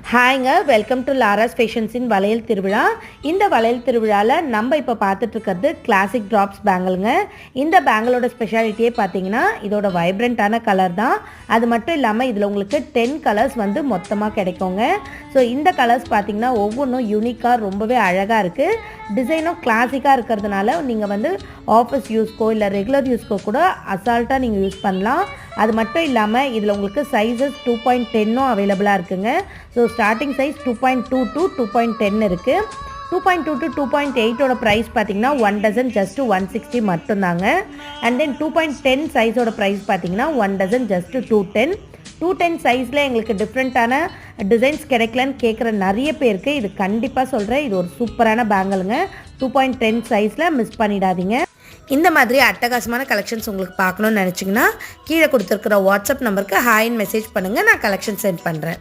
ஹாய்ங்க, welcome to Lara's ஃபேஷன்ஸின் வளையல் திருவிழா. இந்த வளையல் திருவிழாவில் நம்ம இப்போ பார்த்துட்ருக்கிறது கிளாசிக் ட்ராப்ஸ் பேங்கிள்ங்க. இந்த பேங்கிளோட ஸ்பெஷாலிட்டியே பார்த்தீங்கன்னா இதோட வைப்ரண்ட்டான கலர் தான். அது மட்டும் இல்லாமல் இதில் உங்களுக்கு 10 கலர்ஸ் வந்து மொத்தமாக கிடைக்குங்க. ஸோ இந்த கலர்ஸ் பார்த்தீங்கன்னா ஒவ்வொன்றும் யூனிக்காக ரொம்பவே அழகாக இருக்குது. டிசைனும் கிளாசிக்காக இருக்கிறதுனால நீங்கள் வந்து ஆஃபீஸ் யூஸ்க்கோ இல்லை ரெகுலர் யூஸ்க்கோ கூட அசால்ட்டாக நீங்கள் யூஸ் பண்ணலாம். அது மட்டும் இல்லாமல் இதில் உங்களுக்கு சைஸஸ் 2.10 அவைலபிளாக இருக்குங்க. ஸோ ஸ்டார்டிங் சைஸ் 2.2 to 2.10 இருக்குது. 2.2 to 2.8 ப்ரைஸ் பார்த்தீங்கன்னா 1 டசன் ஜஸ்ட் 160 மட்டும்தாங்க. அண்ட் தென் 2.10 சைஸோட ப்ரைஸ் பார்த்தீங்கன்னா 1 டசன் ஜஸ்ட் 210. 210 சைஸில் எங்களுக்கு டிஃப்ரெண்ட்டான டிசைன்ஸ் கிடைக்கலன்னு கேட்குற நிறைய பேருக்கு இது கண்டிப்பாக சொல்கிறேன், இது ஒரு சூப்பரான பேங்கிளுங்க. 2.10 சைஸில் மிஸ் பண்ணிடாதீங்க. இந்த மாதிரி அட்டகாசமான கலெக்ஷன்ஸ் உங்களுக்கு பார்க்கணுன்னு நினச்சிங்கன்னா கீழே கொடுத்துருக்குற வாட்ஸ்அப் நம்பருக்கு ஹாய்ன்னு மெசேஜ் பண்ணுங்கள், நான் கலெக்ஷன் சென்ட் பண்ணுறேன்.